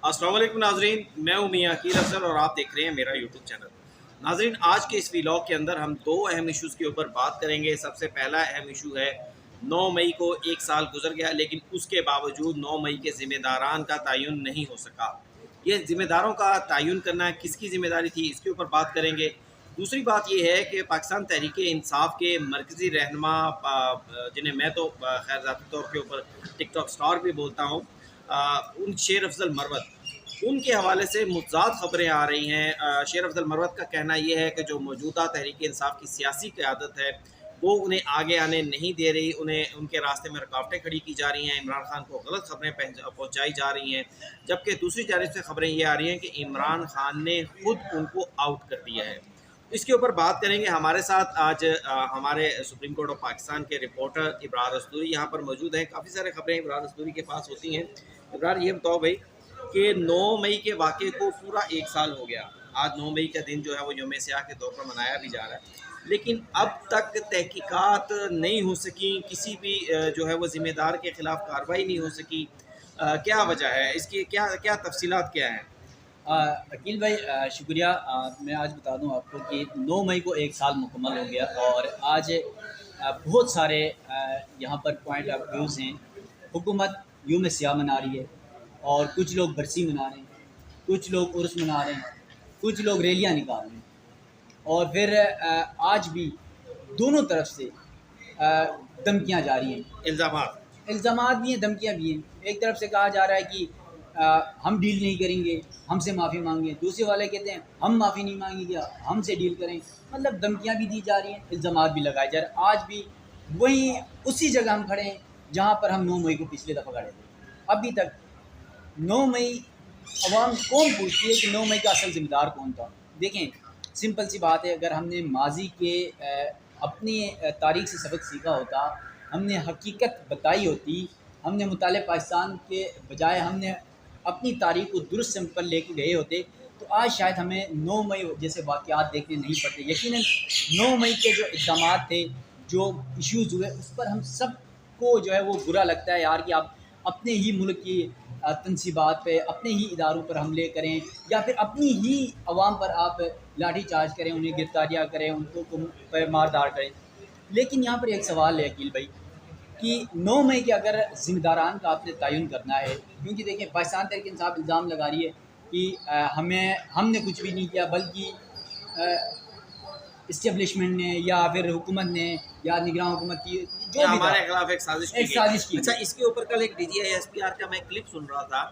अस्सलाम वालेकुम नाजरीन, मैं हूं मियां अकील अफजल और आप देख रहे हैं मेरा यूट्यूब चैनल। नाजरीन, आज के इस व्लॉग के अंदर हम दो अहम इश्यूज़ के ऊपर बात करेंगे। सबसे पहला अहम इशू है 9 मई को एक साल गुजर गया, लेकिन उसके बावजूद 9 मई के ज़िम्मेदारान का तयन नहीं हो सका। ये ज़िम्मेदारों का तयन करना किसकी ज़िम्मेदारी थी, इसके ऊपर बात करेंगे। दूसरी बात यह है कि पाकिस्तान तहरीक इंसाफ के मरकज़ी रहनुमा, जिन्हें मैं तो खैर ज़ाती तौर के ऊपर टिकटॉक स्टार भी बोलता हूँ, उन शेर अफजल मरवत, उनके हवाले से मुतज़ाद ख़बरें आ रही हैं। शेर अफजल मरवत का कहना ये है कि जो मौजूदा तहरीक इंसाफ की सियासी क़यादत है वो उन्हें आगे आने नहीं दे रही, उन्हें उनके रास्ते में रुकावटें खड़ी की जा रही हैं, इमरान खान को गलत खबरें पहुँचाई जा रही हैं। जबकि दूसरी जानब से खबरें ये आ रही हैं कि इमरान खान ने खुद उनको आउट कर दिया है। इसके ऊपर बात करेंगे। हमारे साथ आज हमारे सुप्रीम कोर्ट ऑफ पाकिस्तान के रिपोर्टर इब्रार रस्तूरी यहाँ पर मौजूद हैं। काफ़ी सारे खबरें इब्रार रस्तूरी के पास होती हैं। इब्रार, ये बताओ भाई कि 9 मई के वाक़े को पूरा 1 साल हो गया। आज 9 मई का दिन जो है वो यौम सियाह के तौर पर मनाया भी जा रहा है, लेकिन अब तक तहकीकात नहीं हो सकी, किसी भी जो है वो ज़िम्मेदार के ख़िलाफ़ कार्रवाई नहीं हो सकी। क्या वजह है इसकी, क्या क्या तफ़सीलात क्या हैं? अकील भाई, शुक्रिया। मैं आज बता दूं आपको कि 9 मई को एक साल मुकम्मल हो गया और आज बहुत सारे यहाँ पर पॉइंट ऑफ व्यूज़ हैं। हुकूमत यूम सियाह मना रही है और कुछ लोग बरसी मना रहे हैं, कुछ लोग उर्स मना रहे हैं, कुछ लोग रैलियाँ निकाल रहे हैं। और फिर आज भी दोनों तरफ से धमकियाँ जारी हैं। इल्ज़ामात भी हैं, धमकियाँ भी हैं। एक तरफ से कहा जा रहा है कि हम डील नहीं करेंगे, हमसे माफ़ी मांगें। दूसरे वाले कहते हैं हम माफ़ी नहीं मांगेंगे, हमसे डील करें। मतलब धमकियाँ भी दी जा रही हैं, इल्ज़ामात भी लगाए जा रहे हैं। आज भी वहीं उसी जगह हम खड़े हैं जहाँ पर हम 9 मई को पिछले दफ़ा खड़े थे। अभी तक 9 मई अवाम कौन पूछती है कि 9 मई का असल ज़िम्मेदार कौन था? देखें, सिंपल सी बात है, अगर हमने माजी के अपनी तारीख़ से सबक सीखा होता, हमने हकीकत बताई होती, हमने मुताले पाकिस्तान के बजाय हमने अपनी तारीख़ को दुरुस्त सिंपल लेके गए होते, तो आज शायद हमें 9 मई जैसे वाक़यात देखने नहीं पड़ते। यकीनन 9 मई के जो इक़दामात थे, जो इश्यूज़ हुए, उस पर हम सबको जो है वो बुरा लगता है यार कि आप अपने ही मुल्क की तनसीबात पे, अपने ही इदारों पर हमले करें या फिर अपनी ही अवाम पर आप लाठी चार्ज करें, उन्हें गिरफ्तारियाँ करें, उनको मारदार करें। लेकिन यहाँ पर एक सवाल है अकील भाई कि 9 मई के अगर ज़िम्मेदारान का आपने तयन करना है, क्योंकि देखिए पाकिस्तान तहरीक इंसाफ इल्ज़ाम लगा रही है कि हमने कुछ भी नहीं किया, बल्कि इस्टेब्लिशमेंट ने या फिर हुकूमत ने या निगरान हुकूमत की जो भी हमारे खिलाफ एक साजिश की साजिश की। अच्छा, इसके ऊपर कल एक DGI-SPR का मैं क्लिप सुन रहा था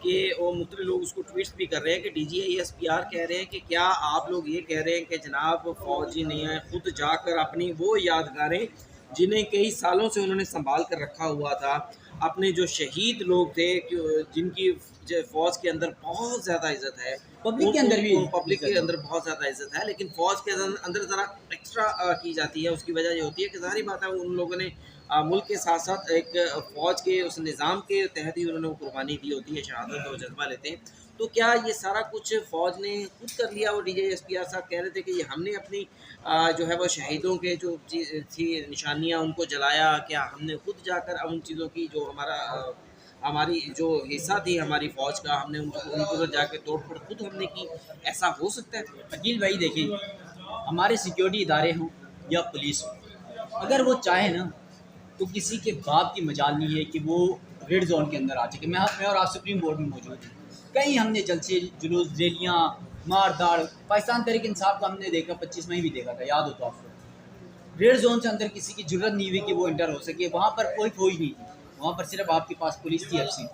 कि वो मुख्तलिफ लोग उसको ट्वीट्स भी कर रहे हैं कि DGI-SPR कह रहे हैं कि क्या आप लोग ये कह रहे हैं कि जनाब फौजी नहीं है, खुद जाकर अपनी वो यादगारें जिन्हें कई सालों से उन्होंने संभाल कर रखा हुआ था, अपने जो शहीद लोग थे, जिनकी फ़ौज के अंदर बहुत ज़्यादा इज़्ज़त है, पब्लिक के अंदर भी पब्लिक के अंदर बहुत ज़्यादा इज़्ज़त है, लेकिन फ़ौज के अंदर ज़रा एक्स्ट्रा की जाती है। उसकी वजह ये होती है कि ज़ाहिर बात है उन लोगों ने मुल्क के साथ साथ एक फ़ौज के उस निज़ाम के तहत ही उन्होंने वो कुर्बानी दी होती है, शहादत और जज्बा लेते हैं। तो क्या ये सारा कुछ फ़ौज ने खुद कर लिया? और DGI-SPR साहब कह रहे थे कि ये हमने अपनी जो है वो शहीदों के जो थी निशानियाँ उनको जलाया, क्या हमने खुद जाकर उन चीज़ों की जो हमारी जो हिस्सा थी हमारी फ़ौज का, हमने उनको जाके तोड़ फोड़ खुद हमने की? ऐसा हो सकता है? अकील भाई देखिए, हमारे सिक्योरिटी इदारे हों या पुलिस हो, अगर वो चाहे ना तो किसी के बाप की मजाल नहीं है कि वो रेड जोन के अंदर आ सके। मैं और आप सुप्रीम कोर्ट में मौजूद हैं, कई हमने जलसे जुलूस रैलियाँ मार दाड़, पाकिस्तान तहरीक इंसाफ का हमने देखा, 25 मई भी देखा था, याद हो तो आपको। रेड जोन से अंदर किसी की जरूरत नहीं हुई कि वो इंटर हो सके। वहाँ पर कोई फौज नहीं थी, वहाँ पर सिर्फ आपके पास पुलिस थी, FC थी,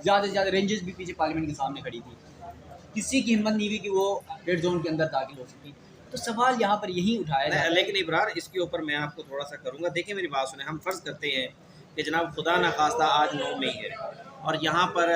ज़्यादा से ज़्यादा रेंजर्स भी पीछे पार्लियामेंट के सामने खड़ी थी। किसी की हिम्मत नहीं हुई कि वो रेड जोन के अंदर दाखिल हो सके। तो सवाल यहाँ पर यही उठाया जाता है। लेकिन इब्रार, इसके ऊपर मैं आपको थोड़ा सा करूँगा। देखिए मेरी बात सुने, हम फ़र्ज़ करते हैं कि जनाब खुदा न खास्ता आज 9 मई है और यहाँ पर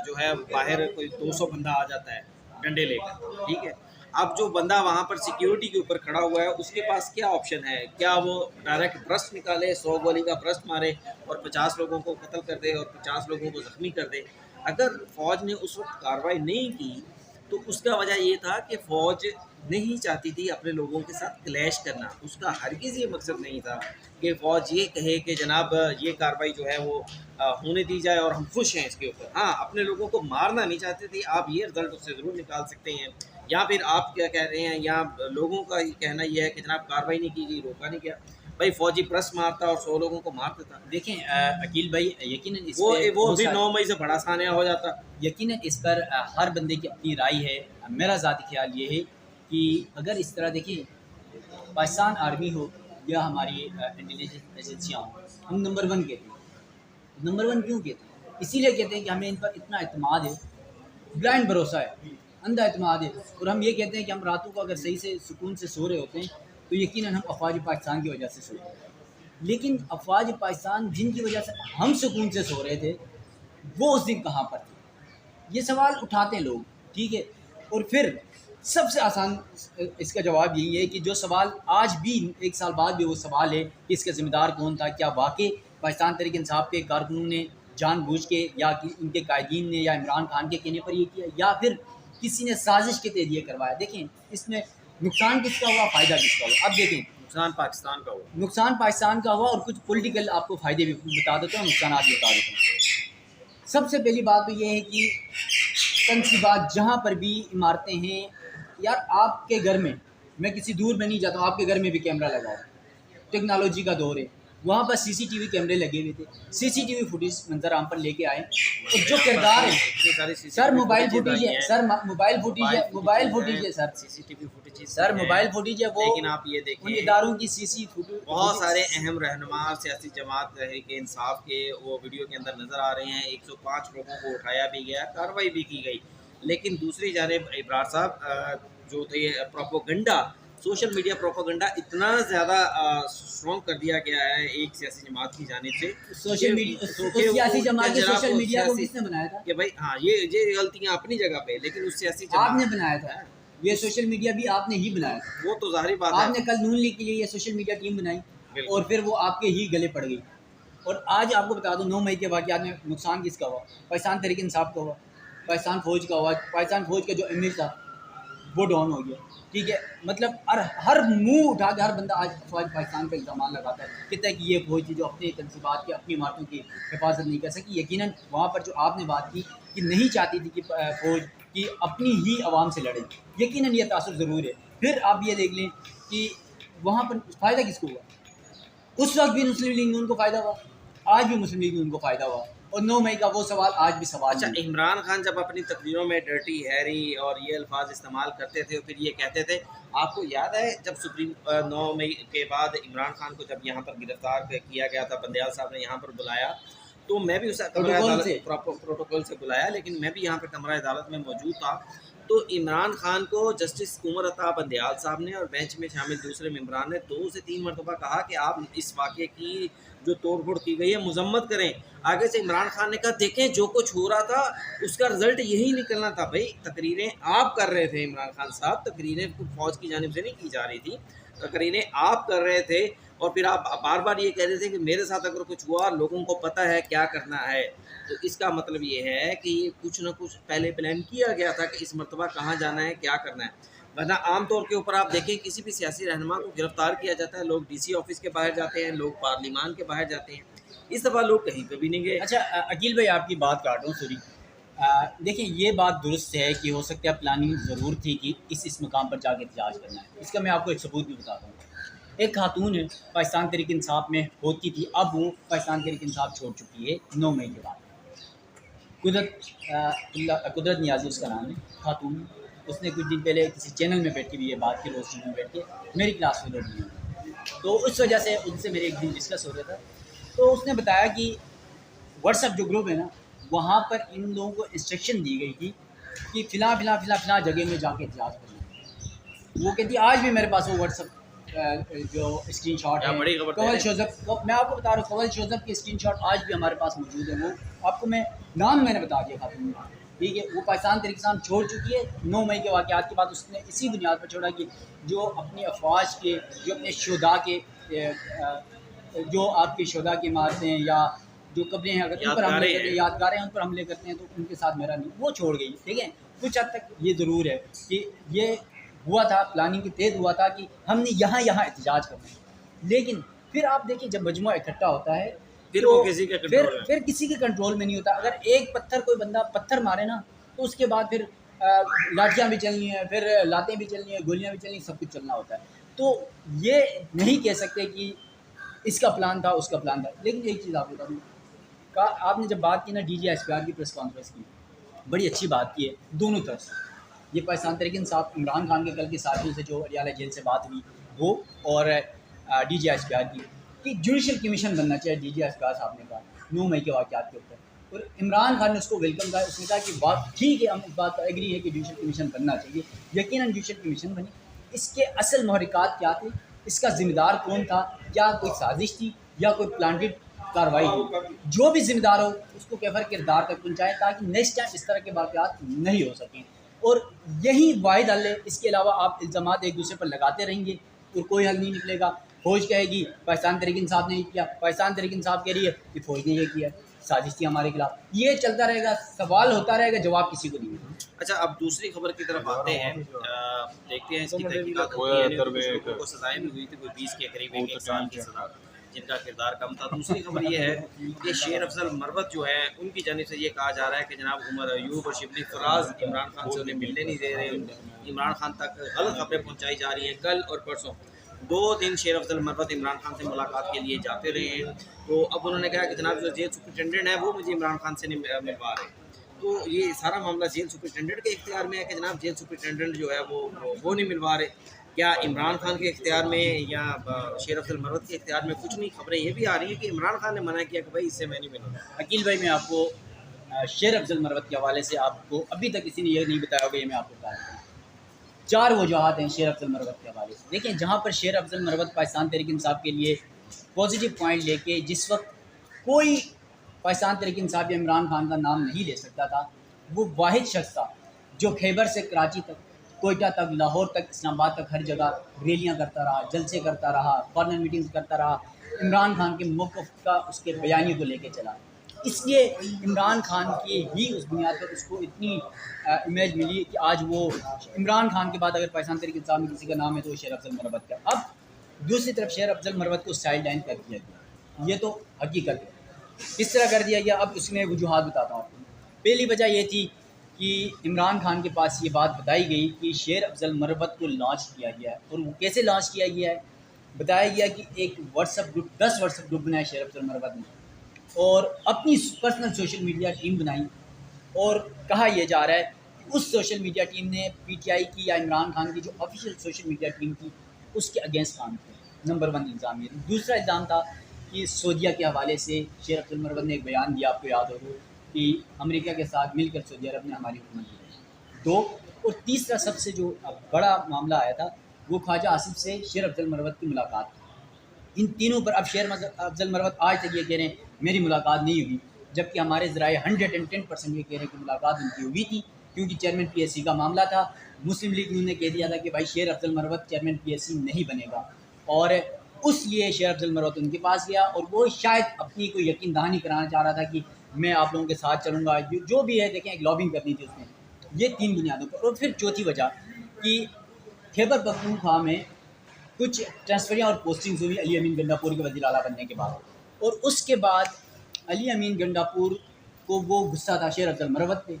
जो है बाहर कोई 200 बंदा आ जाता है डंडे लेकर, ठीक है। अब जो बंदा वहाँ पर सिक्योरिटी के ऊपर खड़ा हुआ है उसके पास क्या ऑप्शन है? क्या वो डायरेक्ट ब्रस्ट निकाले, 100 गोली का ब्रस्ट मारे और 50 लोगों को कत्ल कर दे और 50 लोगों को ज़ख्मी कर दे? अगर फ़ौज ने उस वक्त कार्रवाई नहीं की तो उसका वजह ये था कि फ़ौज नहीं चाहती थी अपने लोगों के साथ क्लैश करना। उसका हरगिज़ ये मकसद नहीं था कि फ़ौज ये कहे कि जनाब ये कार्रवाई जो है वो होने दी जाए और हम खुश हैं इसके ऊपर। हाँ, अपने लोगों को मारना नहीं चाहते थे। आप ये रिज़ल्ट उससे ज़रूर निकाल सकते हैं, या फिर आप क्या कह रहे हैं, या लोगों का ये कहना ये है कि जनाब कार्रवाई नहीं की गई, रोका नहीं गया। भाई फ़ौजी प्रेस मारता और 100 लोगों को मार देता। देखें अकील भाई, यकीनन इस वो पे वो बहुत भी सारे 9 मई से बड़ा सान्या हो जाता। यकीनन इस पर हर बंदे की अपनी राय है। मेरा ज़ाती ख्याल ये है कि अगर इस तरह देखिए, पाकिस्तान आर्मी हो या हमारी इंटेलिजेंस एजेंसियाँ हों, हम नंबर वन कहते हैं। नंबर वन क्यों कहते हैं? इसीलिए कहते हैं कि हमें इन पर इतना एतमाद है, ब्लाइंड भरोसा है, अंधा एतमाद है। और हम ये कहते हैं कि हम रातों को अगर सही से सुकून से सो रहे होते हैं तो यकीनन हम अफवाज पाकिस्तान की वजह से सो रहे हैं। लेकिन अफवाज पाकिस्तान जिनकी वजह से हम सुकून से सो रहे थे, वो उस दिन कहाँ पर थे? ये सवाल उठाते हैं लोग, ठीक है। और फिर सबसे आसान इसका जवाब यही है कि जो सवाल आज भी 1 साल बाद भी वो सवाल है कि इसका ज़िम्मेदार कौन था? क्या वाकई पाकिस्तान तहरीक इंसाफ के कारकुनों ने जानबूझ के, या कि उनके कायदीन ने, या इमरान खान के कहने पर ये किया, या फिर किसी ने साजिश के तहत ये करवाया? देखें, इसमें नुकसान किसका हुआ, फ़ायदा किसका हुआ? अब देखें, नुकसान पाकिस्तान का हुआ। नुकसान पाकिस्तान का हुआ, और कुछ पॉलिटिकल आपको फ़ायदे भी बता देता हूँ, नुकसान भी बता देता हूँ। सबसे पहली बात तो ये है कि तनसीबात जहाँ पर भी इमारतें हैं, यार आपके घर में, मैं किसी दूर में नहीं जाता हूँ, आपके घर में भी कैमरा लगा हो, टेक्नोलॉजी का दौर है, वहाँ पर सीसीटीवी कैमरे लगे हुए थे। सीसीटीवी फुटेज मंजर आम पर लेके आए, और जो किरदार है, सर मोबाइल फुटेज है, सर मोबाइल फुटेज है, मोबाइल फुटेज है sir, CCTV footage sir mobile footage है वो। लेकिन आप ये उन देखें, इदारों की सीसी फुटेज, बहुत सारे अहम रहनुमा सियासी जमात तहरीक इंसाफ के वो वीडियो के अंदर नज़र आ रहे हैं। 105 लोगों को उठाया भी गया, कार्रवाई भी की गई। लेकिन दूसरी जानिब इब्रार साहब जो थे, प्रोपोगंडा, सोशल मीडिया प्रोपोगंडा इतना ज़्यादा स्ट्रॉन्ग कर दिया गया है एक सियासी जमात की जानिब से। सोशल मीडिया, सियासी जमात के सोशल मीडिया को किसने बनाया था? कि भाई हाँ, ये गलतियाँ अपनी जगह पे, लेकिन उस सियासी जमात आपने बनाया था। ये सोशल मीडिया भी आपने ही बनाया था। वो तो ज़ाहिर बात है। आपने कल नून लीग के लिए ये सोशल मीडिया टीम बनाई, और फिर वो आपके ही गले पड़ गई। और आज आपको बता दूं, 9 मई के वाक़यात में नुकसान किसका हुआ? पाकिस्तान तहरीक इंसाफ का हुआ, पाकिस्तान फ़ौज का हुआ। पाकिस्तान फ़ौज का जो अमीर था वो डाउन हो गया, ठीक है। मतलब हर मुंह उठा के हर बंदा आज अफवाज पाकिस्तान पर इल्ज़ाम लगाता है, कहता है कि ये फ़ौज जो अपने तनसीबात की, अपनी इमारतों की हिफाजत नहीं कर सकी। यकीनन वहाँ पर जो आपने बात की कि नहीं चाहती थी कि फ़ौज की अपनी ही आवाम से लड़े, यकीनन ये तासुर ज़रूर है। फिर आप ये देख लें कि वहाँ पर फ़ायदा किसको हुआ? उस वक्त भी मुस्लिम लीग में उनको फ़ायदा हुआ, आज भी मुस्लिम लीग में उनको फ़ायदा हुआ। और 9 मई का वो सवाल आज भी सवाल अच्छा, है। इमरान खान जब अपनी तकरीरों में डर्टी हैरी और ये अल्फाज इस्तेमाल करते थे, फिर ये कहते थे, आपको याद है जब सुप्रीम 9 मई के बाद इमरान खान को जब यहाँ पर गिरफ्तार किया गया था, बंदयाल साहब ने यहाँ पर बुलाया, तो मैं भी उस कमरा अदालत प्रोटोकॉल से बुलाया, लेकिन मैं भी यहाँ पर कमरा अदालत में मौजूद था। तो इमरान खान को जस्टिस उमर अता बंदयाल साहब ने और बेंच में शामिल दूसरे मेम्बरान ने 2 से 3 मरतबा कहा कि आप इस वाक़े की जो तोड़-फोड़ की गई है मजम्मत करें। आगे से इमरान खान ने कहा, देखें जो कुछ हो रहा था उसका रिज़ल्ट यही निकलना था। भाई तकरीरें आप कर रहे थे इमरान खान साहब, तकरीरें फ़ौज की जानिब से नहीं की जा रही थी, तकरीरें आप कर रहे थे। और फिर आप बार-बार ये कह रहे थे कि मेरे साथ अगर कुछ हुआ, लोगों को पता है क्या करना है। तो इसका मतलब ये है कि ये कुछ न कुछ पहले प्लान किया गया था कि इस मरतबा कहाँ जाना है, क्या करना है। वरना आम तौर के ऊपर आप देखें, किसी भी सियासी रहनुमा को गिरफ्तार किया जाता है, लोग डीसी ऑफिस के बाहर जाते हैं, लोग पार्लिमान के बाहर जाते हैं। इस दफ़ा लोग कहीं पे भी नहीं गए। अच्छा अकील भाई, आपकी बात काट रहा हूँ, सॉरी। देखिए, ये बात दुरुस्त है कि हो सकता है प्लानिंग ज़रूर थी कि इस मुकाम पर जाके एहतजाज करना है। इसका मैं आपको एक सबूत भी बताता हूँ। एक खातून है, पाकिस्तान तहरीक इंसाफ में होती थी, अब वो पाकिस्तान तहरीक इंसाफ छोड़ चुकी है 9 मई के बाद। कुदरत नियाज़ी उसका नाम है, खातून। उसने कुछ दिन पहले किसी चैनल में बैठ के भी ये बात की, रोस्टिंग में बैठ के, मेरी क्लास फेलो नहीं हुई, तो उस वजह से उनसे मेरे एक दिन डिस्कस हो रहा था। तो उसने बताया कि व्हाट्सएप जो ग्रुप है ना, वहाँ पर इन लोगों को इंस्ट्रक्शन दी गई थी कि फ़िला जगह में जाके एहतजाज करना। वो कहती आज भी मेरे पास वो व्हाट्सएप जो स्क्रीनशॉट है, कवल शोज़ब, मैं आपको बता रहा हूँ, कवल शोज़ब की स्क्रीनशॉट आज भी हमारे पास मौजूद है। वो आपको मैं नाम मैंने बता दिया खातून, ठीक है। वो पाकिस्तान तहरीक इंसाफ छोड़ चुकी है 9 मई के वाक़यात के बाद। उसने इसी बुनियाद पर छोड़ा कि जो अपनी अफवाज के, जो अपने शोधा के, जो आपके शोधा की इमारतें या जो कब्रें हैं अगर उन पर हमले करते हैं, यादगारें यादगारें उन पर हमले करते हैं, तो उनके साथ मेरा नहीं, वो छोड़ गई। ठीक है, कुछ हद तक ये ज़रूर है कि ये हुआ था, प्लानिंग के तहत हुआ था कि हमने यहाँ यहाँ एहतजाज करना है। लेकिन फिर आप देखिए जब मजमुआ इकट्ठा होता है फिर तो वो किसी के कंट्रोल में। फिर किसी के कंट्रोल में नहीं होता। अगर एक पत्थर कोई बंदा पत्थर मारे ना, तो उसके बाद फिर लाठियाँ भी चलनी है, फिर लातें भी चलनी है, गोलियाँ भी चलनी, सब कुछ चलना होता है। तो ये नहीं कह सकते कि इसका प्लान था, उसका प्लान था। लेकिन एक चीज़ आप बता दूँ, का आपने जब बात की ना DGSPR की प्रेस कॉन्फ्रेंस की, बड़ी अच्छी बात की है दोनों तरफ से। ये पाकिस्तान तहरीक इंसाफ इमरान खान के कल के साथियों से जो अडियाला जेल से बात हुई वो, और DGSPR की कि जुडिशल कमीशन बनना चाहिए। DGSPR साहब ने कहा 9 मई के वाक़यात के ऊपर, और इमरान खान ने उसको वेलकम कहा। उसने कहा कि बात ठीक है, हम इस बात पर एग्री है कि जुडिशल कमीशन बनना चाहिए। यकीनन जुडिशल कमीशन बनी। इसके असल महरिकात क्या थे, इसका ज़िम्मेदार कौन था, क्या कोई साजिश थी या कोई प्लांटेड कार्रवाई थी? जो भी ज़िम्मेदार हो उसको कैफर किरदार तक पहुँचाएँ ताकि नेक्स्ट टाइम इस तरह के वाक़यात नहीं हो सकें। और यही वाहिद हल है। इसके अलावा आप इल्ज़ामात एक दूसरे पर लगाते रहेंगे और कोई हल नहीं निकलेगा। फ़ौज कहेगी पाकिस्तान तहरीक इंसाफ ने ये किया, पाकिस्तान तहरीक इंसाफ कह रही है कि फ़ौज ने ये किया, साजिश थी हमारे खिलाफ। ये चलता रहेगा, सवाल होता रहेगा, जवाब किसी को नहीं मिलेगा। अच्छा, अब दूसरी खबर की तरफ आते हैं। देखते हैं इसकी तहकीकात होती है। कुछ लोगों को सजाएं भी हुई थी, कोई 20 के करीब 1 साल की सज़ा, जिनका किरदार कम था। दूसरी खबर ये है कि शेर अफजल मरवत जो है, उनकी जानिब से ये कहा जा रहा है कि जनाब उमर अयूब और शिबली फराज इमरान खान से उन्हें मिलने नहीं दे रहे, इमरान खान तक गलत खबरें पहुँचाई जा रही हैं। कल और परसों 2 दिन शेर अफजल मरवत इमरान खान से मुलाकात के लिए जाते रहे हैं। तो अब उन्होंने कहा कि जनाब जो जेल सुपरिटेंडेंट है वो मुझे इमरान खान से नहीं मिलवा रहे। तो ये सारा मामला जेल सुपरिटेंडेंट के इख्तियार में है कि जनाब जेल सुपरिटेंडेंट जो है वो नहीं मिलवा रहे, क्या इमरान खान के इख्तियार में या शेर अफजल मरवत के इख्तियार में? कुछ नहीं, खबरें ये भी आ रही हैं कि इमरान खान ने मना किया कि भाई इससे मैं नहीं मिलूँगा। अकील भाई, मैं आपको शेर अफजल मरवत के हवाले से आपको अभी तक किसी ने ये नहीं बताया होगा, ये मैं आपको बता रहा हूँ। 4 वजूहात हैं शेर अफजल मरवत के हवाले से। देखिए, जहाँ पर शेर अफजल मरवत पाकिस्तान तहरीक इंसाफ के लिए पॉजिटिव पॉइंट लेके जिस वक्त कोई पाकिस्तान तहरीक इंसाफ या इमरान खान का नाम नहीं ले सकता था, वो वाहिद शख्स था जो खैबर से कराची तक, कोयटा तक, लाहौर तक, इस्लामाबाद तक हर जगह रैलियाँ करता रहा, जलसे करता रहा, फॉर्नल मीटिंग्स करता रहा, इमरान खान के मौक़िफ़ का, उसके बयानी को लेके चला। इसलिए इमरान खान की ही उस बुनियाद पर उसको इतनी इमेज मिली कि आज वो इमरान खान के बाद अगर पाकिस्तान तहरीक इंसाफ में किसी का नाम है तो वो शेर अफजल मरवत का। अब दूसरी तरफ शेर अफजल मरवत को साइड लाइन कर दिया गया, ये तो हकीकत है। किस तरह कर दिया गया, अब उसमें वजूहात बताता हूँ आपको। पहली वजह ये थी कि इमरान खान के पास ये बात बताई गई कि शेर अफजल मरवत को लॉन्च किया गया है। और वो कैसे लॉन्च किया गया है, बताया गया कि एक व्हाट्सअप ग्रुप, 10 व्हाट्सअप ग्रुप बनाया शेर अफजल मरवत ने और अपनी पर्सनल सोशल मीडिया टीम बनाई। और कहा यह जा रहा है कि उस सोशल मीडिया टीम ने PTI की या इमरान खान की जो ऑफिशियल सोशल मीडिया टीम थी उसके अगेंस्ट काम किया। नंबर 1 इल्ज़ाम ये। दूसरा इल्ज़ाम था कि सऊदीया के हवाले से शेर अफजल मरवत ने एक बयान दिया, आपको याद हो कि अमेरिका के साथ मिलकर सऊदी अरब ने हमारी हुकूमत की। 2 और तीसरा सबसे जो बड़ा मामला आया था वो ख्वाजा आसिफ से शेर अफजल मरवत की मुलाकात। इन तीनों पर अब शेर अफजल मरवत आज तक ये कह रहे हैं मेरी मुलाकात नहीं हुई, जबकि हमारे ज़राए 110% ये कह रहे हैं कि मुलाकात उनकी हुई थी, क्योंकि चेयरमैन PSC का मामला था। मुस्लिम लीग ने कह दिया था कि भाई शेर अफजल मरवत चेयरमैन PSC नहीं बनेगा, और उस लिए शेर अफजल मरवत उनके पास गया और वो शायद अपनी कोई यकीन दहानी कराना चाह रहा था कि मैं आप लोगों के साथ चलूँगा, जो भी है। देखें, एक लॉबिंग करनी थी उसने। ये 3 बुनियादों पर। और फिर चौथी वजह कि खैबर पख्तूनख्वा में कुछ ट्रांसफरियाँ और पोस्टिंग्स हुई अली अमीन गंडापुर के वज़ीर आला बनने के बाद, और उसके बाद अली अमीन गंडापुर को वो गुस्सा था शेर अफजल मरवत पे।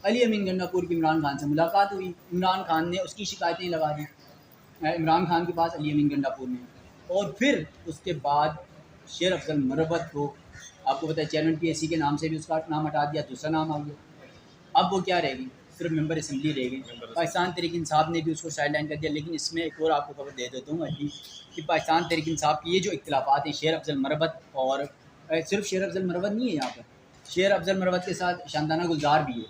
अली अमीन गंडापुर की इमरान खान से मुलाकात हुई, इमरान खान ने उसकी शिकायतें लगा दी इमरान खान के पास, अली अमीन गंडापुर ने। और फिर उसके बाद शेर अफजल मरवत को, आपको पता है, चेयरमैन PSC के नाम से भी उसका नाम हटा दिया, दूसरा नाम आ गया। अब वो क्या रहेगी, सिर्फ मेंबर असम्बली रह गई। पाकिस्तान तहरीक इंसाफ ने भी उसको साइड लाइन कर दिया। लेकिन इसमें एक और आपको खबर दे देता हूँ अभी कि पाकिस्तान तहरीक इंसाफ की ये जो इख्तिलाफात हैं शेर अफजल मरवत, और सिर्फ शेर अफजल मरवत नहीं है, यहाँ पर शेर अफजल मरवत के साथ शांताना गुलजार भी है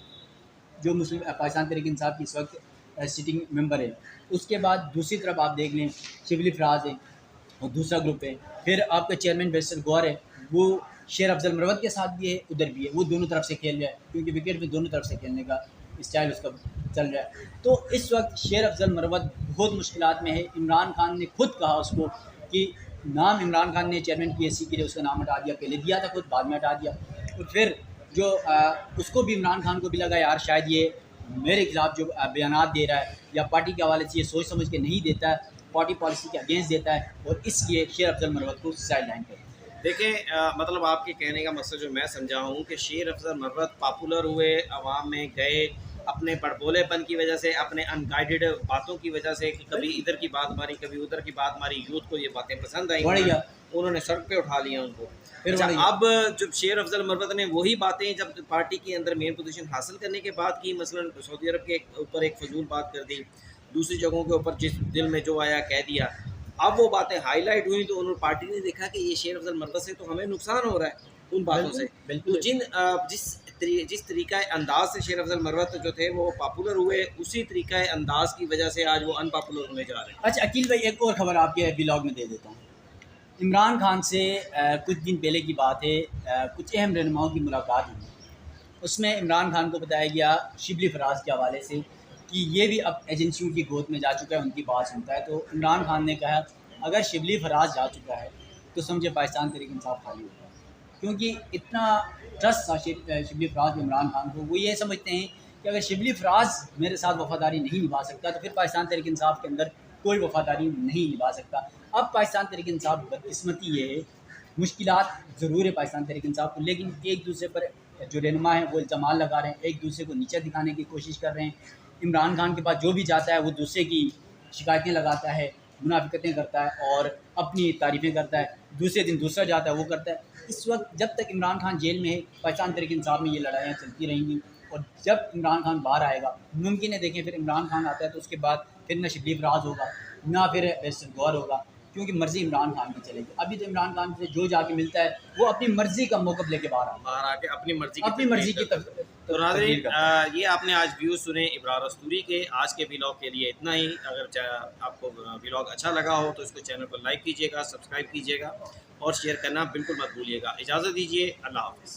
जो मुस्लिम पाकिस्तान तहरीक इंसाफ की इस वक्त सिटिंग मेंबर है। उसके बाद दूसरी तरफ आप देख लें शिबली फराज है और दूसरा ग्रुप है। फिर आपका चेयरमैन बैरिस्टर गौर है, वो शेर अफजल मरवत के साथ भी है, उधर भी है। वो दोनों तरफ से खेल रहा है क्योंकि विकेट में दोनों तरफ से खेलने का स्टाइल उसका चल रहा है। तो इस वक्त शेर अफजल मरवत बहुत मुश्किलात में है। इमरान खान ने खुद कहा उसको कि नाम इमरान खान ने चेयरमैन पीएससी के लिए उसका नाम हटा दिया, पहले दिया था खुद, बाद में हटा दिया। और फिर जो उसको भी, इमरान खान को भी लगा यार शायद ये मेरे खिलाफ जो बयानात दे रहा है या पार्टी के हवाले से ये सोच समझ के नहीं देता है, पार्टी पॉलिसी के अगेंस्ट देता है, और इसलिए शेर अफजल मरवत को साइड लाइन कर। देखें मतलब आपके कहने का मकसद जो मैं समझा हूँ कि शेर अफजल मरवत पॉपुलर हुए, आवाम में गए, अपने बड़बोलेपन की वजह से, अपने अनगाइडेड बातों की वजह से, कि कभी इधर की बात मारी कभी उधर की बात मारी, यूथ को ये बातें पसंद आई, बढ़िया, उन्होंने सड़क पे उठा लिया उनको। फिर अच्छा, बढ़िया। अब जब शेर अफजल मरवत ने वही बातें जब पार्टी के अंदर मेन पोजीशन हासिल करने के बाद की, मसलन सऊदी अरब के ऊपर एक फजूल बात कर दी, दूसरी जगहों के ऊपर जिस दिल में जो आया कह दिया, अब वो बातें हाईलाइट हुई तो उन्होंने पार्टी ने देखा कि ये शेर अफजल मरवत से तो हमें नुकसान हो रहा है उन बातों से। बिल्कुल, तो जिस तरीका अंदाज से शेर अफजल मरवत जो थे वो पॉपुलर हुए, उसी तरीका अंदाज की वजह से आज वो अनपॉपुलर होने जा रहे हैं। अच्छा अकील भाई, एक और ख़बर आपके ब्लॉग में दे देता हूँ। इमरान खान से कुछ दिन पहले की बात है, कुछ अहम रहनुमाओं की मुलाकात हुई। उसमें इमरान खान को बताया गया शिबली फराज के हवाले से कि ये भी अब एजेंसियों की गोद में जा चुका है, उनकी बात सुनता है। तो इमरान खान ने कहा अगर शिबली फराज जा चुका है तो समझे पाकिस्तान तहरीक इंसाफ खाली होगा, क्योंकि इतना ट्रस्ट था शिबली फराज में इमरान खान को। वो ये समझते हैं कि अगर शिबली फराज मेरे साथ वफादारी नहीं निभा सकता तो फिर पाकिस्तान तहरीक इंसाफ के अंदर कोई वफादारी नहीं निभा सकता। अब पाकिस्तान तहरीक इंसाफ बदकिस्मती ये है, मुश्किलात ज़रूर है पाकिस्तान तहरीक इंसाफ को, लेकिन एक दूसरे पर जो रहनुमा हैं वो इल्ज़ाम लगा रहे हैं, एक दूसरे को नीचा दिखाने की कोशिश कर रहे हैं। इमरान खान के पास जो भी जाता है वो दूसरे की शिकायतें लगाता है, मुनाफिकतें करता है और अपनी तारीफ़ें करता है। दूसरे दिन दूसरा जाता है वो करता है। इस वक्त जब तक इमरान खान जेल में है, पाकिस्तान तहरीक इंसाफ में ये लड़ाइयाँ चलती रहेंगी, और जब इमरान खान बाहर आएगा, मुमकिन है देखें फिर इमरान खान आता है तो उसके बाद फिर न शिबली फराज होगा ना फिर बैरिस्टर गौहर होगा, क्योंकि मर्ज़ी इमरान खान की चलेगी। अभी तो इमरान खान से जो जाके मिलता है वो अपनी मर्ज़ी का मौक़िफ़ लेके बाहर आके अपनी मर्जी की तो नाज़रीन, ये आपने आज व्यूज़ सुने इब्रार अस्तूरी के। आज के व्लॉग के लिए इतना ही। अगर आपको व्लॉग अच्छा लगा हो तो इसको चैनल को लाइक कीजिएगा, सब्सक्राइब कीजिएगा और शेयर करना बिल्कुल मत भूलिएगा। इजाज़त दीजिए, अल्लाह हाफ़िज़।